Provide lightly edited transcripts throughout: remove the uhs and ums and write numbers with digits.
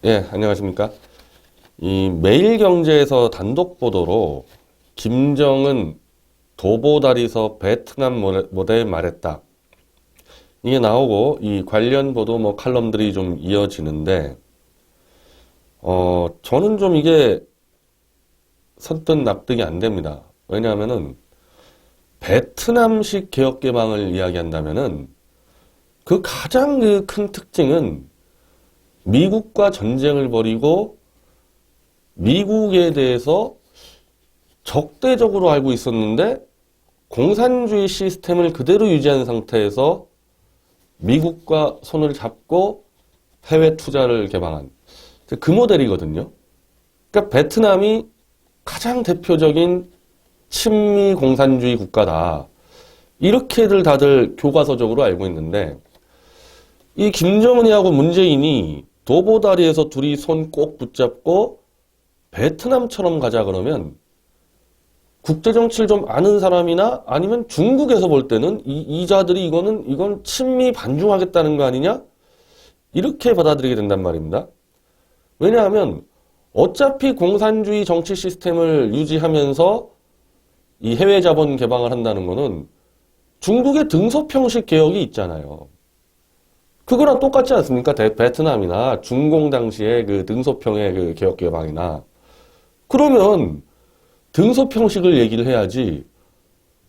예, 안녕하십니까. 이 매일경제에서 단독 보도로 김정은 도보다리서 베트남 모델 말했다. 이게 나오고 이 관련 보도 칼럼들이 좀 이어지는데, 저는 좀 이게 선뜻 납득이 안 됩니다. 왜냐하면은 베트남식 개혁 개방을 이야기한다면은 그 가장 큰 특징은 미국과 전쟁을 벌이고 미국에 대해서 적대적으로 알고 있었는데 공산주의 시스템을 그대로 유지한 상태에서 미국과 손을 잡고 해외 투자를 개방한 그 모델이거든요. 그러니까 베트남이 가장 대표적인 친미 공산주의 국가다. 이렇게들 다들 교과서적으로 알고 있는데 이 김정은이하고 문재인이 도보다리에서 둘이 손 꼭 붙잡고 베트남처럼 가자 그러면 국제정치를 좀 아는 사람이나 아니면 중국에서 볼 때는 이자들이 이건 친미 반중하겠다는 거 아니냐? 이렇게 받아들이게 된단 말입니다. 왜냐하면 어차피 공산주의 정치 시스템을 유지하면서 이 해외 자본 개방을 한다는 거는 중국의 등소평식 개혁이 있잖아요. 그거랑 똑같지 않습니까? 베트남이나 중공 당시의 그 등소평의 그 개혁 개방이나. 그러면 등소평식을 얘기를 해야지.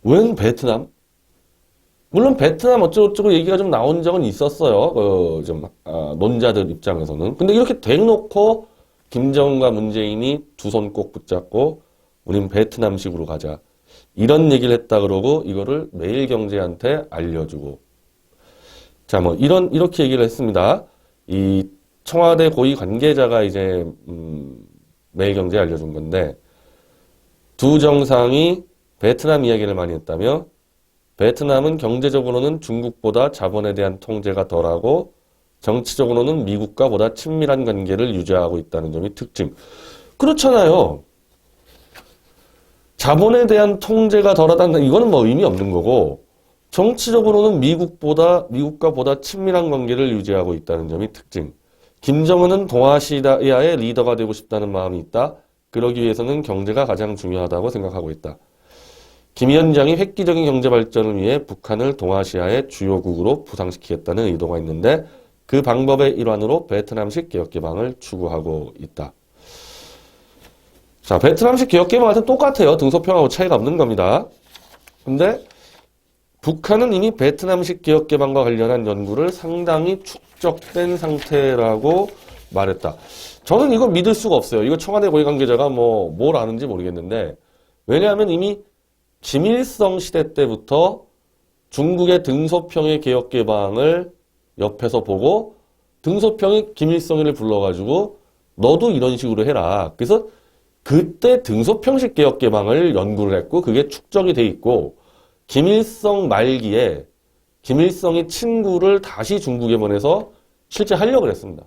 웬 베트남? 물론 베트남 어쩌고저쩌고 얘기가 좀 나온 적은 있었어요. 논자들 입장에서는. 근데 이렇게 대놓고 김정은과 문재인이 두 손 꼭 붙잡고 우린 베트남식으로 가자. 이런 얘기를 했다 그러고 이거를 매일경제한테 알려주고. 자, 이렇게 얘기를 했습니다. 이 청와대 고위 관계자가 이제, 매일경제에 알려준 건데, 두 정상이 베트남 이야기를 많이 했다며, 베트남은 경제적으로는 중국보다 자본에 대한 통제가 덜하고, 정치적으로는 미국과 보다 친밀한 관계를 유지하고 있다는 점이 특징. 그렇잖아요. 자본에 대한 통제가 덜하다는, 이거는 의미 없는 거고, 정치적으로는 미국과 보다 친밀한 관계를 유지하고 있다는 점이 특징. 김정은은 동아시아의 리더가 되고 싶다는 마음이 있다. 그러기 위해서는 경제가 가장 중요하다고 생각하고 있다. 김 위원장이 획기적인 경제 발전을 위해 북한을 동아시아의 주요국으로 부상시키겠다는 의도가 있는데 그 방법의 일환으로 베트남식 개혁 개방을 추구하고 있다. 자, 베트남식 개혁 개방은 똑같아요. 등소평하고 차이가 없는 겁니다. 근데 북한은 이미 베트남식 개혁 개방과 관련한 연구를 상당히 축적된 상태라고 말했다. 저는 이거 믿을 수가 없어요. 이거 청와대 고위 관계자가 뭘 아는지 모르겠는데 왜냐하면 이미 김일성 시대 때부터 중국의 등소평의 개혁 개방을 옆에서 보고 등소평이 김일성을 불러가지고 너도 이런 식으로 해라. 그래서 그때 등소평식 개혁 개방을 연구를 했고 그게 축적이 돼 있고 김일성 말기에 김일성이 친구를 다시 중국에 보내서 실제 하려고 했습니다.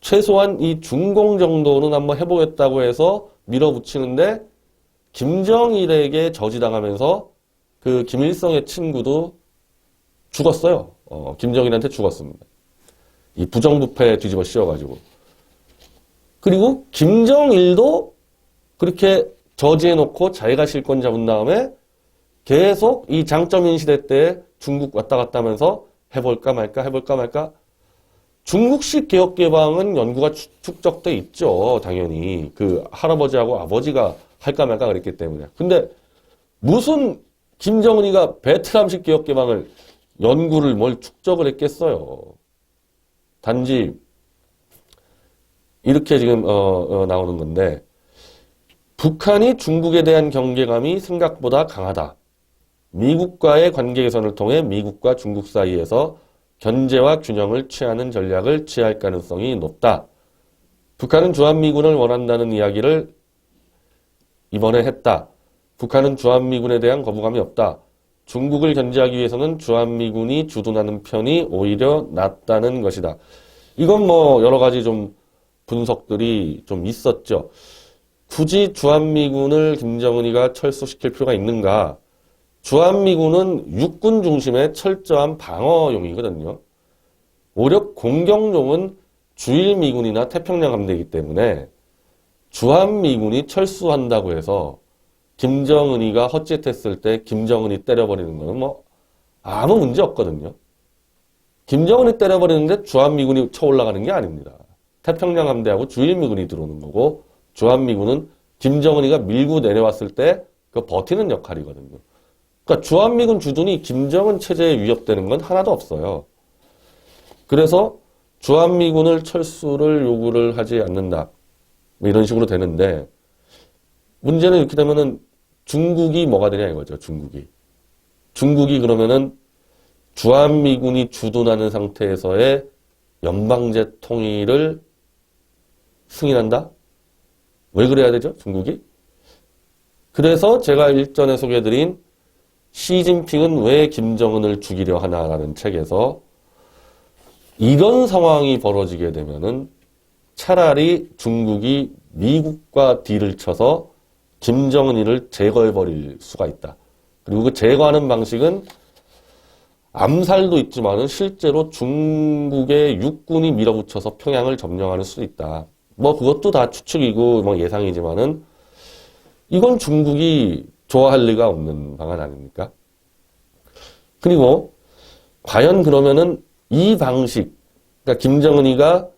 최소한 이 중공 정도는 한번 해보겠다고 해서 밀어붙이는데 김정일에게 저지당하면서 그 김일성의 친구도 죽었어요. 김정일한테 죽었습니다. 이 부정부패 뒤집어 씌워가지고. 그리고 김정일도 그렇게 저지해놓고 자기가 실권 잡은 다음에 계속 이 장점인 시대 때 중국 왔다 갔다 하면서 해볼까 말까 중국식 개혁 개방은 연구가 축적돼 있죠. 당연히 그 할아버지하고 아버지가 할까 말까 그랬기 때문에. 근데 무슨 김정은이가 베트남식 개혁 개방을 연구를 축적을 했겠어요. 단지 이렇게 지금 나오는 건데 북한이 중국에 대한 경계감이 생각보다 강하다. 미국과의 관계 개선을 통해 미국과 중국 사이에서 견제와 균형을 취하는 전략을 취할 가능성이 높다. 북한은 주한미군을 원한다는 이야기를 이번에 했다. 북한은 주한미군에 대한 거부감이 없다. 중국을 견제하기 위해서는 주한미군이 주둔하는 편이 오히려 낫다는 것이다. 이건 여러 가지 좀 분석들이 좀 있었죠. 굳이 주한미군을 김정은이가 철수시킬 필요가 있는가? 주한미군은 육군 중심의 철저한 방어용이거든요. 오히려 공격용은 주일미군이나 태평양 함대이기 때문에 주한미군이 철수한다고 해서 김정은이가 헛짓했을 때 김정은이 때려버리는 거는 뭐 아무 문제 없거든요. 김정은이 때려버리는데 주한미군이 쳐올라가는 게 아닙니다. 태평양 함대하고 주일미군이 들어오는 거고 주한미군은 김정은이가 밀고 내려왔을 때 그 버티는 역할이거든요. 그러니까 주한미군 주둔이 김정은 체제에 위협되는 건 하나도 없어요. 그래서 주한미군을 철수를 요구를 하지 않는다. 뭐 이런 식으로 되는데 문제는 이렇게 되면은 중국이 뭐가 되냐 이거죠. 중국이 그러면은 주한미군이 주둔하는 상태에서의 연방제 통일을 승인한다? 왜 그래야 되죠? 중국이? 그래서 제가 일전에 소개해드린 시진핑은 왜 김정은을 죽이려 하나라는 책에서 이런 상황이 벌어지게 되면은 차라리 중국이 미국과 딜을 쳐서 김정은이를 제거해버릴 수가 있다. 그리고 그 제거하는 방식은 암살도 있지만은 실제로 중국의 육군이 밀어붙여서 평양을 점령할 수도 있다. 뭐 그것도 다 추측이고 뭐 예상이지만은 이건 중국이 좋아할 리가 없는 방안 아닙니까? 그리고 과연 그러면은 이 방식, 그러니까 김정은이가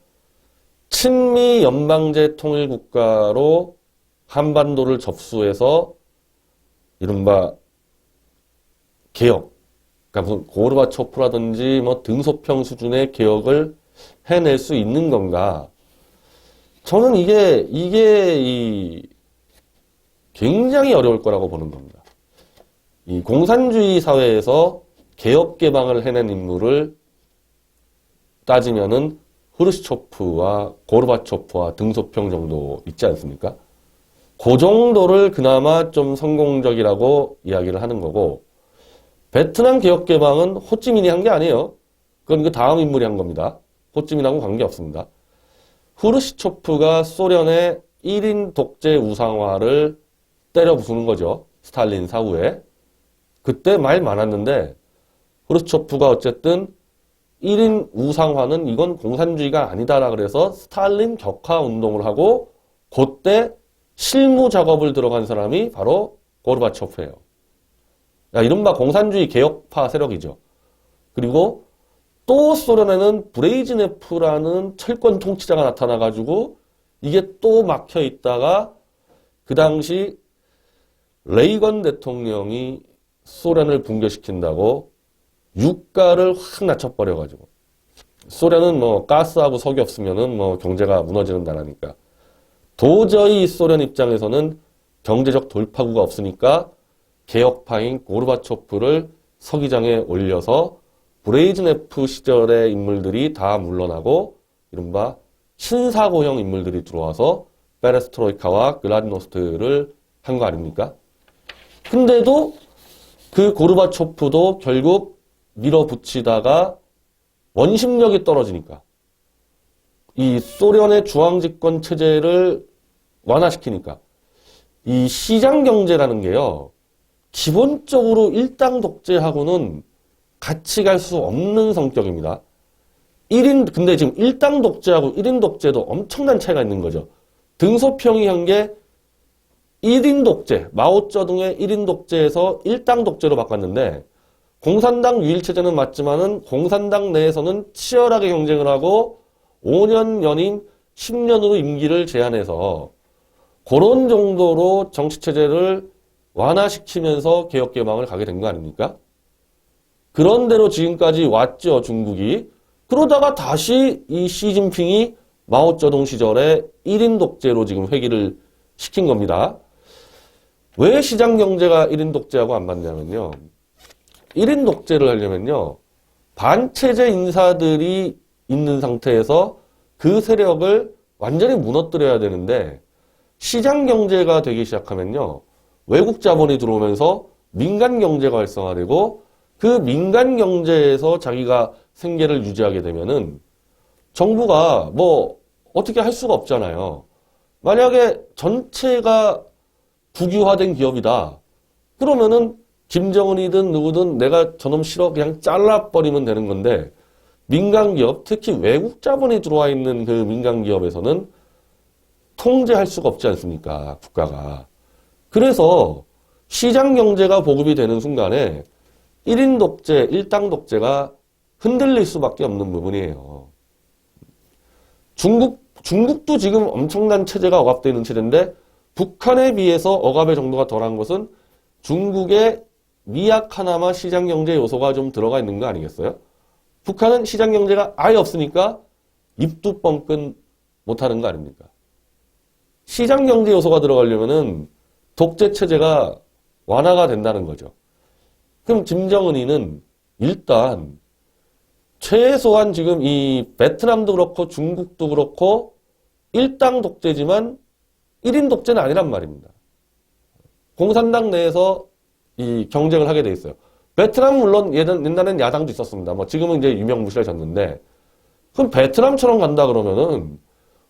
친미 연방제 통일 국가로 한반도를 접수해서 이른바 개혁, 그러니까 무슨 고르바초프라든지 뭐 등소평 수준의 개혁을 해낼 수 있는 건가? 저는 이게 굉장히 어려울 거라고 보는 겁니다. 이 공산주의 사회에서 개혁 개방을 해낸 인물을 따지면은 후르시초프와 고르바초프와 등소평 정도 있지 않습니까? 그 정도를 그나마 좀 성공적이라고 이야기를 하는 거고, 베트남 개혁 개방은 호찌민이 한 게 아니에요. 그건 그 다음 인물이 한 겁니다. 호찌민하고 관계없습니다. 후르시초프가 소련의 1인 독재 우상화를 때려 부수는 거죠. 스탈린 사후에. 그때 말 많았는데 후르시초프가 어쨌든 1인 우상화는 이건 공산주의가 아니다라 그래서 스탈린 격화 운동을 하고 그때 실무 작업을 들어간 사람이 바로 고르바초프예요. 이른바 공산주의 개혁파 세력이죠. 그리고 또 소련에는 브레이즈네프라는 철권 통치자가 나타나가지고 이게 또 막혀 있다가 그 당시 레이건 대통령이 소련을 붕괴시킨다고 유가를 확 낮춰버려가지고 소련은 뭐 가스하고 석이 없으면은 뭐 경제가 무너지는 나라니까 도저히 소련 입장에서는 경제적 돌파구가 없으니까 개혁파인 고르바초프를 서기장에 올려서 브레이즈네프 시절의 인물들이 다 물러나고 이른바 신사고형 인물들이 들어와서 페레스트로이카와 글라디노스트를 한 거 아닙니까? 근데도 그 고르바초프도 결국 밀어붙이다가 원심력이 떨어지니까 이 소련의 중앙집권 체제를 완화시키니까 이 시장경제라는 게요. 기본적으로 일당 독재하고는 같이 갈 수 없는 성격입니다. 근데 지금 일당 독재하고 1인 독재도 엄청난 차이가 있는 거죠. 등소평이 한 게 1인 독재, 마오쩌둥의 1인 독재에서 일당 독재로 바꿨는데 공산당 유일체제는 맞지만은 공산당 내에서는 치열하게 경쟁을 하고 5년 연임 10년으로 임기를 제한해서 그런 정도로 정치체제를 완화시키면서 개혁개방을 가게 된 거 아닙니까? 그런 대로 지금까지 왔죠, 중국이. 그러다가 다시 이 시진핑이 마오쩌둥 시절에 1인 독재로 지금 회귀를 시킨 겁니다. 왜 시장경제가 1인 독재하고 안 맞냐면요. 1인 독재를 하려면요. 반체제 인사들이 있는 상태에서 그 세력을 완전히 무너뜨려야 되는데 시장경제가 되기 시작하면요. 외국 자본이 들어오면서 민간경제가 활성화되고 그 민간경제에서 자기가 생계를 유지하게 되면은 정부가 뭐 어떻게 할 수가 없잖아요. 만약에 전체가 국유화된 기업이다. 그러면은 김정은이든 누구든 내가 저놈 싫어 그냥 잘라버리면 되는 건데 민간기업, 특히 외국 자본이 들어와 있는 그 민간기업에서는 통제할 수가 없지 않습니까? 국가가. 그래서 시장 경제가 보급이 되는 순간에 1인 독재, 일당 독재가 흔들릴 수밖에 없는 부분이에요. 중국도 지금 엄청난 체제가 억압되어 있는 체제인데 북한에 비해서 억압의 정도가 덜한 것은 중국의 미약 하나마 시장 경제 요소가 좀 들어가 있는 거 아니겠어요? 북한은 시장 경제가 아예 없으니까 입도 뻥끈 못하는 거 아닙니까? 시장 경제 요소가 들어가려면은 독재 체제가 완화가 된다는 거죠. 그럼 김정은이는 일단 최소한 지금 이 베트남도 그렇고 중국도 그렇고 일당 독재지만 1인 독재는 아니란 말입니다. 공산당 내에서 이 경쟁을 하게 돼 있어요. 베트남은 물론 옛날엔 야당도 있었습니다. 뭐 지금은 이제 유명무실해졌는데 그럼 베트남처럼 간다 그러면은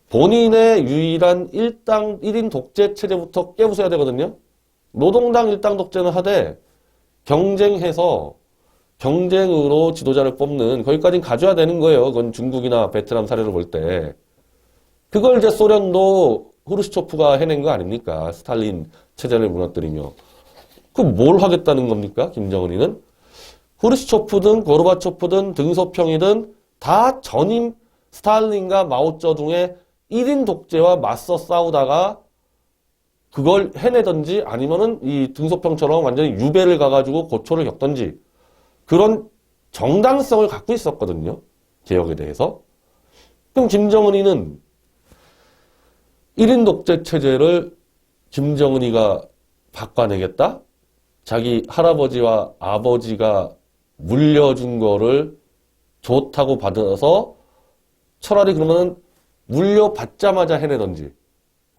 본인의 유일한 일당 1인 독재 체제부터 깨부숴야 되거든요. 노동당 일당 독재는 하되 경쟁해서 경쟁으로 지도자를 뽑는 거기까지는 가져야 되는 거예요. 그건 중국이나 베트남 사례를 볼 때. 그걸 이제 소련도 후르시초프가 해낸 거 아닙니까? 스탈린 체제를 무너뜨리며. 그럼 뭘 하겠다는 겁니까? 김정은이는? 후르시초프든 고르바초프든 등소평이든 다 전임 스탈린과 마오쩌둥의 1인 독재와 맞서 싸우다가 그걸 해내든지 아니면은 이 등소평처럼 완전히 유배를 가가지고 고초를 겪든지 그런 정당성을 갖고 있었거든요. 개혁에 대해서. 그럼 김정은이는 1인 독재 체제를 김정은이가 바꿔내겠다? 자기 할아버지와 아버지가 물려준 거를 좋다고 받아서 차라리 그러면은 물려받자마자 해내든지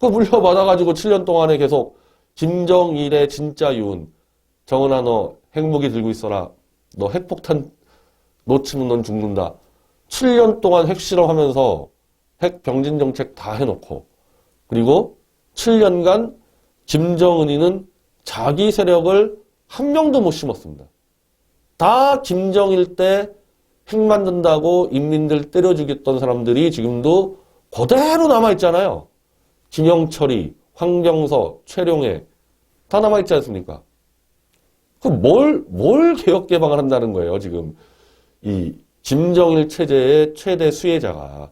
그 물려받아가지고 7년 동안에 계속 김정일의 진짜 유운 정은아 너 핵무기 들고 있어라 너 핵폭탄 놓치면 넌 죽는다 7년 동안 핵실험하면서 핵병진 정책 다 해놓고 그리고 7년간 김정은이는 자기 세력을 한 명도 못 심었습니다. 다 김정일 때 핵 만든다고 인민들 때려 죽였던 사람들이 지금도 그대로 남아있잖아요. 김영철이, 황병서, 최룡해 다 남아있지 않습니까? 뭘 개혁 개방을 한다는 거예요, 지금. 이 김정일 체제의 최대 수혜자가.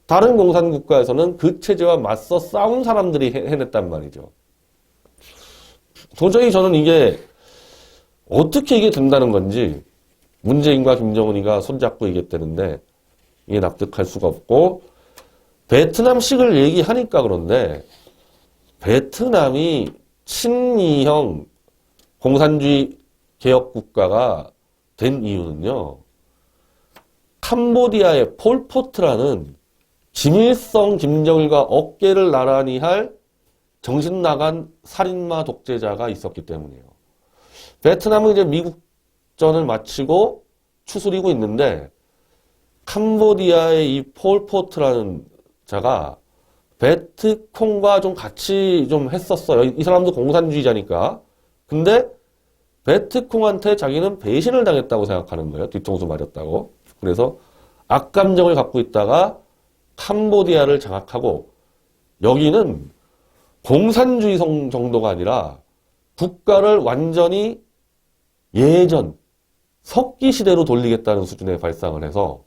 다른 공산국가에서는 그 체제와 맞서 싸운 사람들이 해냈단 말이죠. 도저히 저는 이게 어떻게 이게 된다는 건지 문재인과 김정은이가 손잡고 얘기했다는데 이게 납득할 수가 없고 베트남식을 얘기하니까 그런데 베트남이 친이형 공산주의 개혁국가가 된 이유는요. 캄보디아의 폴포트라는 김일성, 김정일과 어깨를 나란히 할 정신 나간 살인마 독재자가 있었기 때문이에요. 베트남은 이제 미국전을 마치고 추스리고 있는데 캄보디아의 이 폴포트라는 자가 베트콩과 좀 같이 좀 했었어요. 이 사람도 공산주의자니까. 근데 베트콩한테 자기는 배신을 당했다고 생각하는 거예요. 뒤통수 맞았다고. 그래서 악감정을 갖고 있다가 캄보디아를 장악하고 여기는 공산주의 정도가 아니라 국가를 완전히 예전 석기 시대로 돌리겠다는 수준의 발상을 해서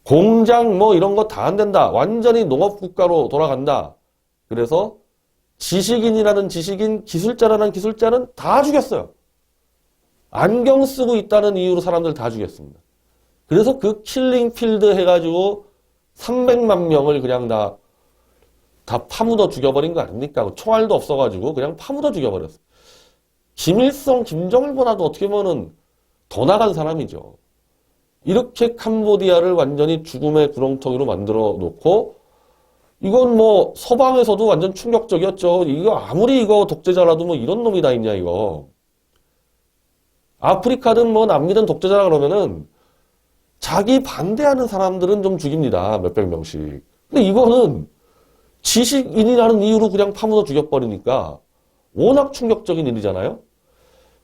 공장 뭐 이런 거 다 안 된다. 완전히 농업국가로 돌아간다. 그래서 지식인이라는 지식인, 기술자라는 기술자는 다 죽였어요. 안경 쓰고 있다는 이유로 사람들 다 죽였습니다. 그래서 그 킬링 필드 해가지고 300만 명을 그냥 다 파묻어 죽여버린 거 아닙니까? 총알도 없어가지고 그냥 파묻어 죽여버렸어요. 김일성, 김정일보다도 어떻게 보면은 더 나간 사람이죠. 이렇게 캄보디아를 완전히 죽음의 구렁텅이로 만들어 놓고 이건 뭐 서방에서도 완전 충격적이었죠. 이거 아무리 이거 독재자라도 뭐 이런 놈이 다 있냐 이거. 아프리카든 뭐 남미든 독재자라 그러면은 자기 반대하는 사람들은 좀 죽입니다. 몇백 명씩. 근데 이거는 지식인이라는 이유로 그냥 파묻어 죽여버리니까 워낙 충격적인 일이잖아요.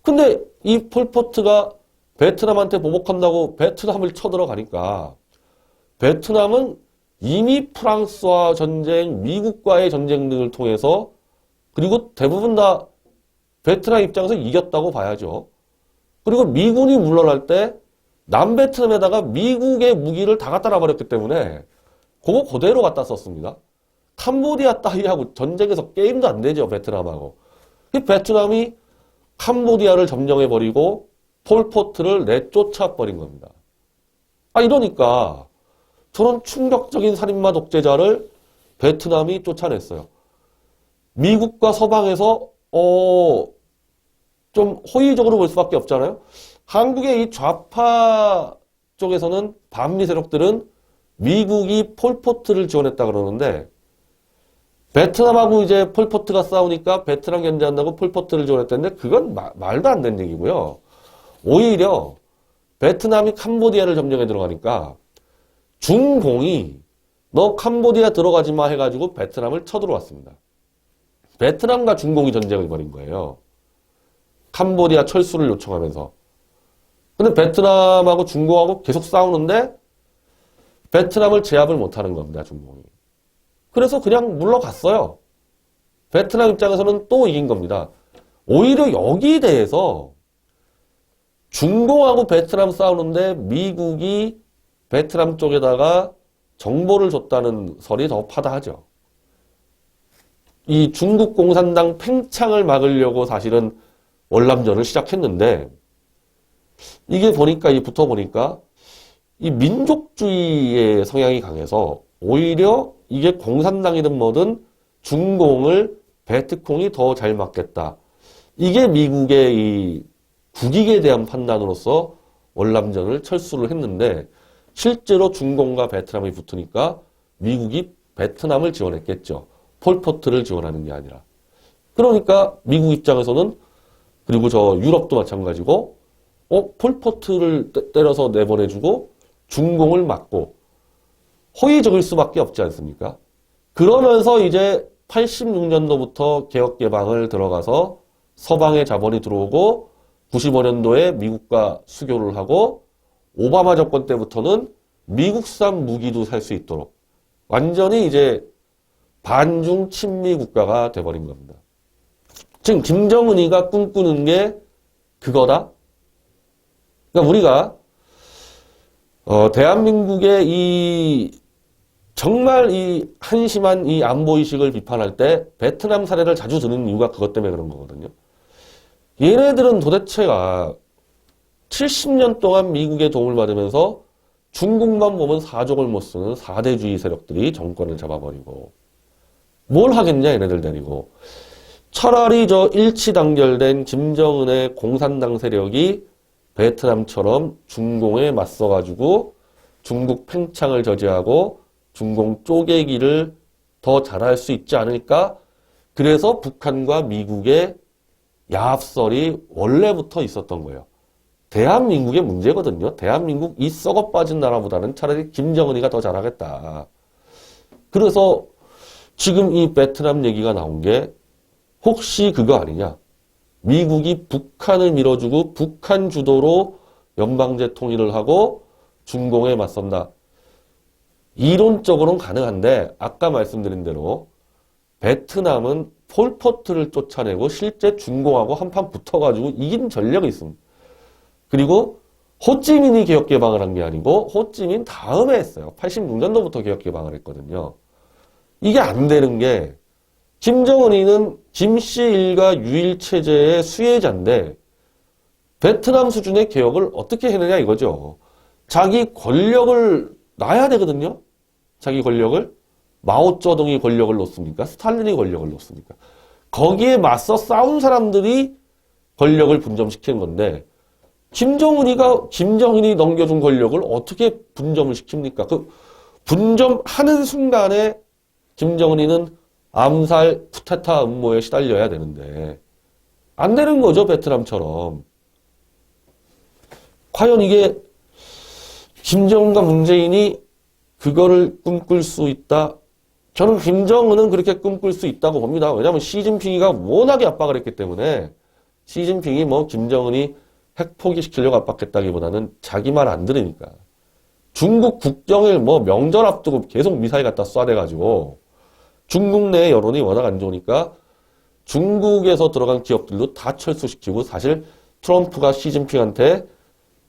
근데 이 폴포트가 베트남한테 보복한다고 베트남을 쳐들어가니까 베트남은 이미 프랑스와 전쟁, 미국과의 전쟁 등을 통해서 그리고 대부분 다 베트남 입장에서 이겼다고 봐야죠. 그리고 미군이 물러날 때 남베트남에다가 미국의 무기를 다 갖다 놔버렸기 때문에 그거 그대로 갖다 썼습니다. 캄보디아 따위하고 전쟁에서 게임도 안 되죠, 베트남하고. 베트남이 캄보디아를 점령해버리고 폴포트를 내쫓아버린 겁니다. 이러니까 저런 충격적인 살인마 독재자를 베트남이 쫓아냈어요. 미국과 서방에서 좀 호의적으로 볼 수밖에 없잖아요. 한국의 이 좌파 쪽에서는 반미 세력들은 미국이 폴포트를 지원했다 그러는데 베트남하고 이제 폴포트가 싸우니까 베트남 견제한다고 폴포트를 지원했다는데 그건 말도 안 되는 얘기고요. 오히려 베트남이 캄보디아를 점령해 들어가니까 중공이 너 캄보디아 들어가지 마 해가지고 베트남을 쳐들어왔습니다. 베트남과 중공이 전쟁을 벌인 거예요. 캄보디아 철수를 요청하면서. 근데 베트남하고 중공하고 계속 싸우는데 베트남을 제압을 못하는 겁니다, 중공이. 그래서 그냥 물러갔어요. 베트남 입장에서는 또 이긴 겁니다. 오히려 여기에 대해서 중공하고 베트남 싸우는데 미국이 베트남 쪽에다가 정보를 줬다는 설이 더 파다하죠. 이 중국 공산당 팽창을 막으려고 사실은 월남전을 시작했는데 이게 보니까 붙어보니까 이 민족주의의 성향이 강해서 오히려 이게 공산당이든 뭐든 중공을 베트콩이 더 잘 맞겠다. 이게 미국의 이 국익에 대한 판단으로서 월남전을 철수를 했는데 실제로 중공과 베트남이 붙으니까 미국이 베트남을 지원했겠죠. 폴포트를 지원하는 게 아니라. 그러니까 미국 입장에서는 그리고 저 유럽도 마찬가지고 폴포트를 때려서 내보내주고 중공을 막고 호의적일 수밖에 없지 않습니까? 그러면서 이제 86년도부터 개혁개방을 들어가서 서방의 자본이 들어오고 95년도에 미국과 수교를 하고 오바마 정권 때부터는 미국산 무기도 살 수 있도록 완전히 이제 반중 친미 국가가 돼버린 겁니다. 지금 김정은이가 꿈꾸는 게 그거다? 그러니까 우리가 대한민국의 이 정말 이 한심한 이 안보의식을 비판할 때 베트남 사례를 자주 드는 이유가 그것 때문에 그런 거거든요. 얘네들은 도대체가 70년 동안 미국의 도움을 받으면서 중국만 보면 사족을 못 쓰는 사대주의 세력들이 정권을 잡아버리고 뭘 하겠냐 얘네들 데리고. 차라리 저 일치단결된 김정은의 공산당 세력이 베트남처럼 중공에 맞서가지고 중국 팽창을 저지하고 중공 쪼개기를 더 잘할 수 있지 않을까? 그래서 북한과 미국의 야합설이 원래부터 있었던 거예요. 대한민국의 문제거든요. 대한민국 이 썩어 빠진 나라보다는 차라리 김정은이가 더 잘하겠다. 그래서 지금 이 베트남 얘기가 나온 게 혹시 그거 아니냐? 미국이 북한을 밀어주고 북한 주도로 연방제 통일을 하고 중공에 맞선다. 이론적으로는 가능한데 아까 말씀드린 대로 베트남은 폴포트를 쫓아내고 실제 중공하고 한판 붙어가지고 이긴 전력이 있습니다. 그리고 호찌민이 개혁개방을 한 게 아니고 호찌민 다음에 했어요. 86년도부터 개혁개방을 했거든요. 이게 안 되는 게 김정은이는 김씨 일가 유일체제의 수혜자인데 베트남 수준의 개혁을 어떻게 해내냐 이거죠. 자기 권력을 놔야 되거든요. 자기 권력을. 마오쩌둥이 권력을 놓습니까? 스탈린이 권력을 놓습니까? 거기에 맞서 싸운 사람들이 권력을 분점시키는 건데 김정은이 넘겨준 권력을 어떻게 분점을 시킵니까? 그 분점하는 순간에 김정은이는 암살 쿠데타 음모에 시달려야 되는데 안 되는 거죠, 베트남처럼. 과연 이게 김정은과 문재인이 그거를 꿈꿀 수 있다? 저는 김정은은 그렇게 꿈꿀 수 있다고 봅니다. 왜냐하면 시진핑이가 워낙에 압박을 했기 때문에 시진핑이 뭐 김정은이 핵 포기시키려고 압박했다기보다는 자기 말 안 들으니까. 중국 국경을 뭐 명절 앞두고 계속 미사일 갖다 쏴대가지고 중국 내 여론이 워낙 안 좋으니까 중국에서 들어간 기업들도 다 철수시키고 사실 트럼프가 시진핑한테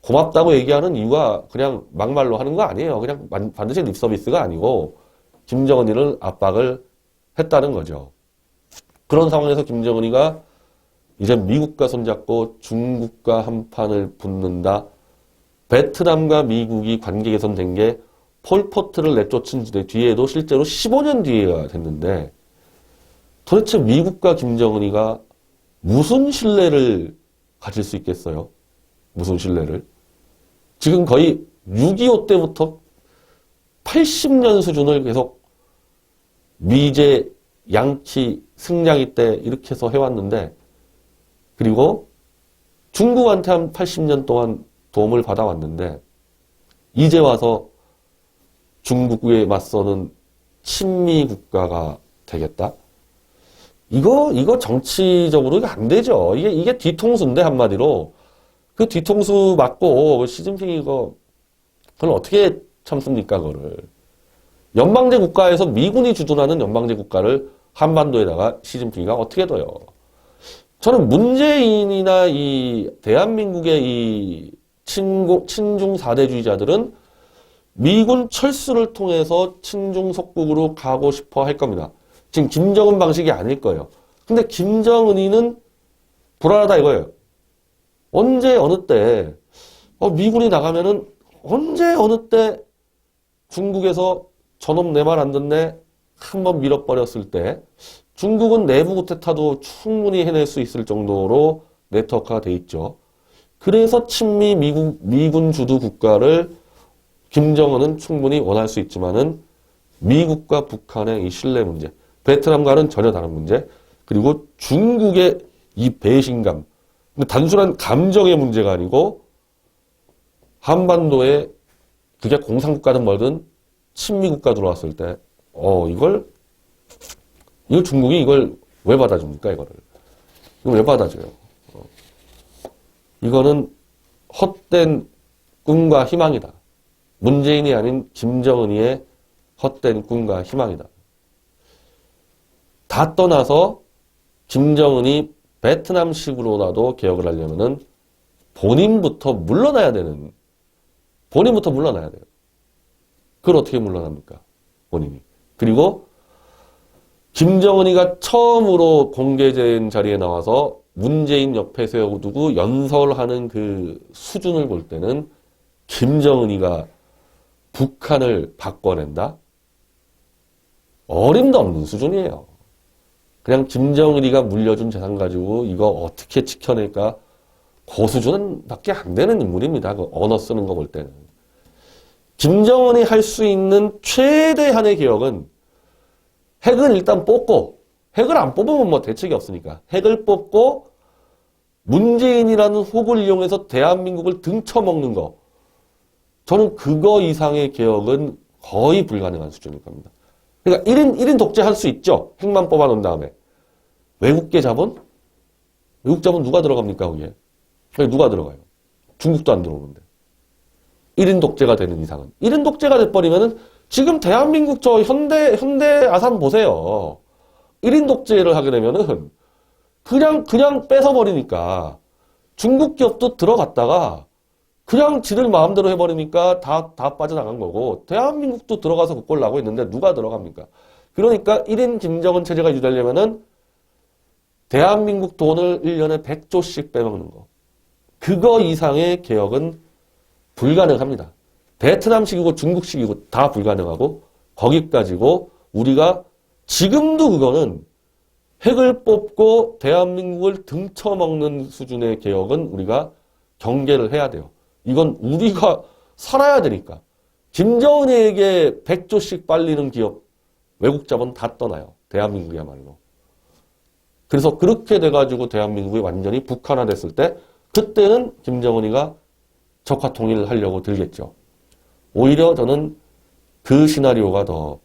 고맙다고 얘기하는 이유가 그냥 막말로 하는 거 아니에요. 그냥 반드시 립서비스가 아니고 김정은이를 압박을 했다는 거죠. 그런 상황에서 김정은이가 이제 미국과 손잡고 중국과 한판을 붙는다. 베트남과 미국이 관계 개선된 게 폴포트를 내쫓은 뒤에도 실제로 15년 뒤에가 됐는데 도대체 미국과 김정은이가 무슨 신뢰를 가질 수 있겠어요? 무슨 신뢰를? 지금 거의 6.25 때부터 80년 수준을 계속 미제, 양키, 승냥이 때 이렇게 해서 해왔는데 그리고 중국한테 한 80년 동안 도움을 받아왔는데 이제 와서 중국에 맞서는 친미 국가가 되겠다? 이거 정치적으로 안 되죠. 이게 뒤통수인데 한마디로 그 뒤통수 맞고 시진핑이 그걸 어떻게 참습니까, 그거를. 연방제 국가에서 미군이 주둔하는 연방제 국가를 한반도에다가 시진핑이가 어떻게 둬요. 저는 문재인이나 이 대한민국의 이 친중 4대주의자들은 미군 철수를 통해서 친중 속국으로 가고 싶어 할 겁니다. 지금 김정은 방식이 아닐 거예요. 근데 김정은이는 불안하다 이거예요. 언제 어느 때 미군이 나가면은 언제 어느 때 중국에서 저놈 내 말 안 듣네 한번 밀어버렸을 때 중국은 내부 구태타도 충분히 해낼 수 있을 정도로 네트워크가 돼 있죠. 그래서 친미 미군 주도 국가를 김정은은 충분히 원할 수 있지만은 미국과 북한의 이 신뢰 문제, 베트남과는 전혀 다른 문제, 그리고 중국의 이 배신감, 단순한 감정의 문제가 아니고 한반도에 그게 공산국가든 뭐든 친미국가 들어왔을 때 이걸 중국이 이걸 왜 받아줍니까, 이거를? 이걸 왜 받아줘요? 이거는 헛된 꿈과 희망이다. 문재인이 아닌 김정은이의 헛된 꿈과 희망이다. 다 떠나서 김정은이 베트남식으로라도 개혁을 하려면은 본인부터 물러나야 돼요. 그걸 어떻게 물러납니까? 본인이. 그리고 김정은이가 처음으로 공개된 자리에 나와서 문재인 옆에 세워두고 연설하는 그 수준을 볼 때는 김정은이가 북한을 바꿔낸다? 어림도 없는 수준이에요. 그냥 김정은이가 물려준 재산 가지고 이거 어떻게 지켜낼까? 그 수준은 밖에 안 되는 인물입니다. 그 언어 쓰는 거 볼 때는. 김정은이 할 수 있는 최대한의 개혁은 핵은 일단 뽑고, 핵을 안 뽑으면 뭐 대책이 없으니까. 핵을 뽑고 문재인이라는 혹을 이용해서 대한민국을 등쳐먹는 거. 저는 그거 이상의 개혁은 거의 불가능한 수준일 겁니다. 그러니까 1인 독재 할 수 있죠. 핵만 뽑아놓은 다음에. 외국계 자본? 외국 자본 누가 들어갑니까, 거기에? 누가 들어가요? 중국도 안 들어오는데. 1인 독재가 되는 이상은. 1인 독재가 돼버리면은 지금 대한민국 저 현대 아산 보세요. 1인 독재를 하게 되면은 그냥 뺏어버리니까 중국 기업도 들어갔다가 그냥 지들 마음대로 해버리니까 다 빠져나간 거고 대한민국도 들어가서 그꼴 나고 있는데 누가 들어갑니까? 그러니까 1인 김정은 체제가 유지되려면은 대한민국 돈을 1년에 100조씩 빼먹는 거. 그거 이상의 개혁은 불가능합니다. 베트남식이고 중국식이고 다 불가능하고 거기까지고 우리가 지금도 그거는 핵을 뽑고 대한민국을 등쳐먹는 수준의 개혁은 우리가 경계를 해야 돼요. 이건 우리가 살아야 되니까. 김정은에게 100조씩 빨리는 기업, 외국 자본 다 떠나요. 대한민국이야말로. 그래서 그렇게 돼가지고 대한민국이 완전히 북한화됐을 때 그때는 김정은이가 적화 통일을 하려고 들겠죠. 오히려 저는 그 시나리오가 더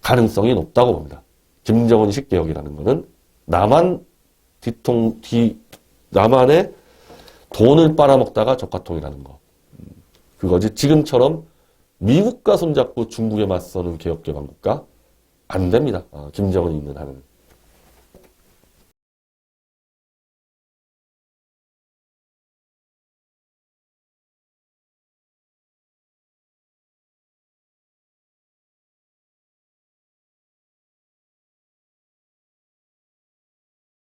가능성이 높다고 봅니다. 김정은식 개혁이라는 거는 남한의 돈을 빨아먹다가 적화통일하는 거. 그거지. 지금처럼 미국과 손잡고 중국에 맞서는 개혁개방국가 안 됩니다. 김정은이 있는 한은.